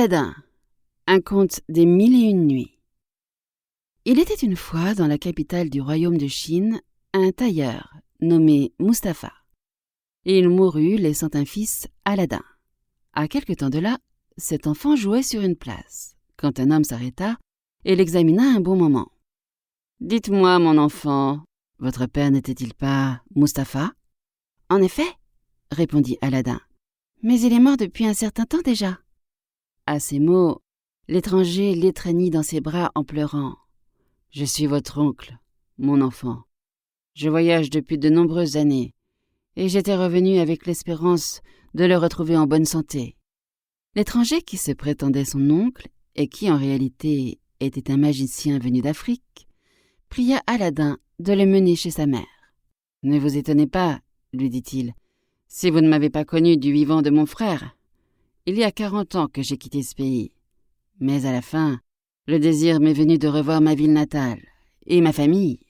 Aladin, un conte des 1001 nuits. Il était une fois dans la capitale du royaume de Chine un tailleur nommé Mustapha. Il mourut laissant un fils, Aladin. À quelque temps de là, cet enfant jouait sur une place, quand un homme s'arrêta et l'examina un bon moment. « Dites-moi, mon enfant, votre père n'était-il pas Mustapha ?»« En effet, » répondit Aladin, « mais il est mort depuis un certain temps déjà. » À ces mots, l'étranger l'étreignit dans ses bras en pleurant. « Je suis votre oncle, mon enfant. Je voyage depuis de nombreuses années, et j'étais revenu avec l'espérance de le retrouver en bonne santé. » L'étranger qui se prétendait son oncle, et qui en réalité était un magicien venu d'Afrique, pria Aladin de le mener chez sa mère. « Ne vous étonnez pas, lui dit-il, si vous ne m'avez pas connu du vivant de mon frère. Il y a 40 ans que j'ai quitté ce pays. Mais à la fin, le désir m'est venu de revoir ma ville natale et ma famille. »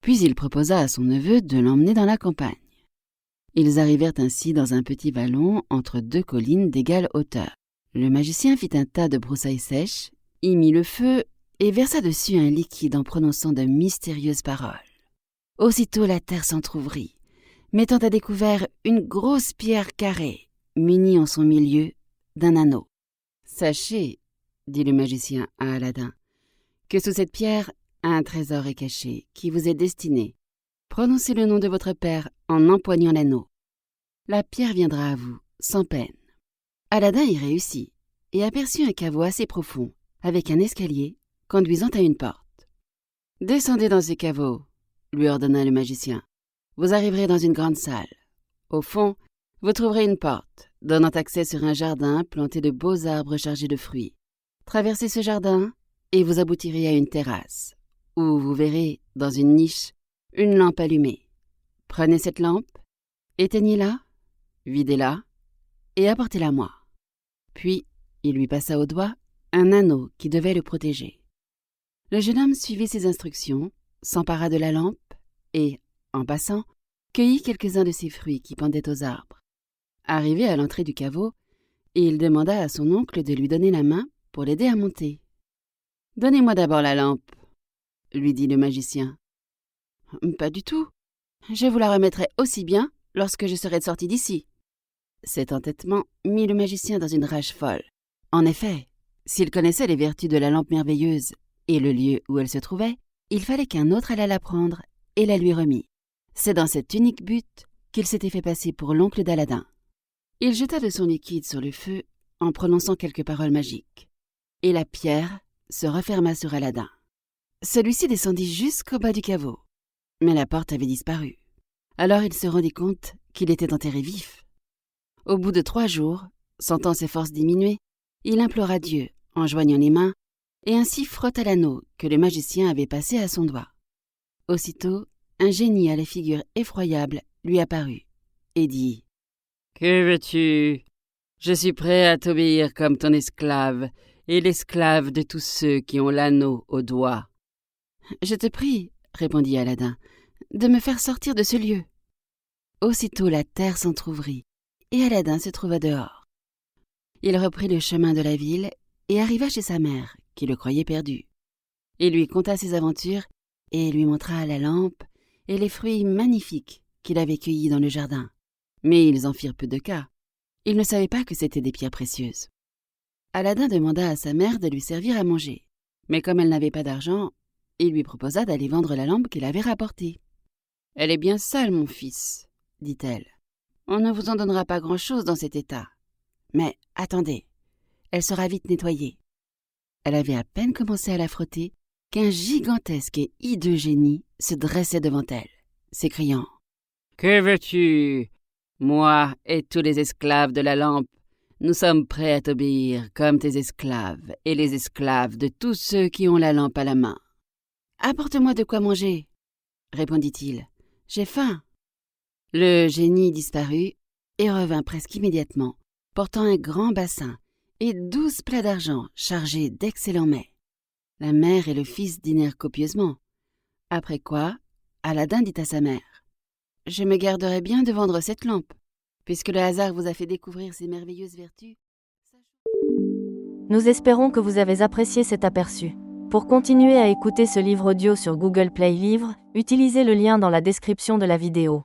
Puis il proposa à son neveu de l'emmener dans la campagne. Ils arrivèrent ainsi dans un petit vallon entre deux collines d'égale hauteur. Le magicien fit un tas de broussailles sèches, y mit le feu et versa dessus un liquide en prononçant de mystérieuses paroles. Aussitôt la terre s'entr'ouvrit, mettant à découvert une grosse pierre carrée, munie en son milieu d'un anneau. « Sachez, dit le magicien à Aladin, que sous cette pierre, un trésor est caché qui vous est destiné. Prononcez le nom de votre père en empoignant l'anneau. La pierre viendra à vous, sans peine. » Aladin y réussit et aperçut un caveau assez profond, avec un escalier conduisant à une porte. « Descendez dans ce caveau, lui ordonna le magicien. Vous arriverez dans une grande salle. Au fond, vous trouverez une porte, donnant accès sur un jardin planté de beaux arbres chargés de fruits. Traversez ce jardin et vous aboutirez à une terrasse, où vous verrez, dans une niche, une lampe allumée. Prenez cette lampe, éteignez-la, videz-la et apportez-la moi. » Puis, il lui passa au doigt un anneau qui devait le protéger. Le jeune homme suivit ses instructions, s'empara de la lampe et, en passant, cueillit quelques-uns de ces fruits qui pendaient aux arbres. Arrivé à l'entrée du caveau, il demanda à son oncle de lui donner la main pour l'aider à monter. « Donnez-moi d'abord la lampe, » lui dit le magicien. « Pas du tout. Je vous la remettrai aussi bien lorsque je serai sorti d'ici. » Cet entêtement mit le magicien dans une rage folle. En effet, s'il connaissait les vertus de la lampe merveilleuse et le lieu où elle se trouvait, il fallait qu'un autre allât la prendre et la lui remît. C'est dans cet unique but qu'il s'était fait passer pour l'oncle d'Aladin. Il jeta de son liquide sur le feu en prononçant quelques paroles magiques, et la pierre se referma sur Aladin. Celui-ci descendit jusqu'au bas du caveau, mais la porte avait disparu. Alors il se rendit compte qu'il était enterré vif. Au bout de 3 jours, sentant ses forces diminuer, il implora Dieu en joignant les mains et ainsi frotta l'anneau que le magicien avait passé à son doigt. Aussitôt, un génie à la figure effroyable lui apparut et dit « Que veux-tu ? Je suis prêt à t'obéir comme ton esclave et l'esclave de tous ceux qui ont l'anneau au doigt. »« Je te prie, » répondit Aladin, « de me faire sortir de ce lieu. » Aussitôt la terre s'entr'ouvrit et Aladin se trouva dehors. Il reprit le chemin de la ville et arriva chez sa mère, qui le croyait perdu. Il lui conta ses aventures et lui montra la lampe et les fruits magnifiques qu'il avait cueillis dans le jardin. Mais ils en firent peu de cas. Ils ne savaient pas que c'étaient des pierres précieuses. Aladin demanda à sa mère de lui servir à manger. Mais comme elle n'avait pas d'argent, il lui proposa d'aller vendre la lampe qu'il avait rapportée. « Elle est bien sale, mon fils, » dit-elle. « On ne vous en donnera pas grand-chose dans cet état. Mais attendez, elle sera vite nettoyée. » Elle avait à peine commencé à la frotter qu'un gigantesque et hideux génie se dressait devant elle, s'écriant « Que veux-tu ? Moi et tous les esclaves de la lampe, nous sommes prêts à t'obéir comme tes esclaves et les esclaves de tous ceux qui ont la lampe à la main. »« Apporte-moi de quoi manger, » répondit-il. « J'ai faim. » Le génie disparut et revint presque immédiatement, portant un grand bassin et 12 plats d'argent chargés d'excellents mets. La mère et le fils dînèrent copieusement. Après quoi, Aladin dit à sa mère « Je me garderai bien de vendre cette lampe, puisque le hasard vous a fait découvrir ses merveilleuses vertus. » Nous espérons que vous avez apprécié cet aperçu. Pour continuer à écouter ce livre audio sur Google Play Livres, utilisez le lien dans la description de la vidéo.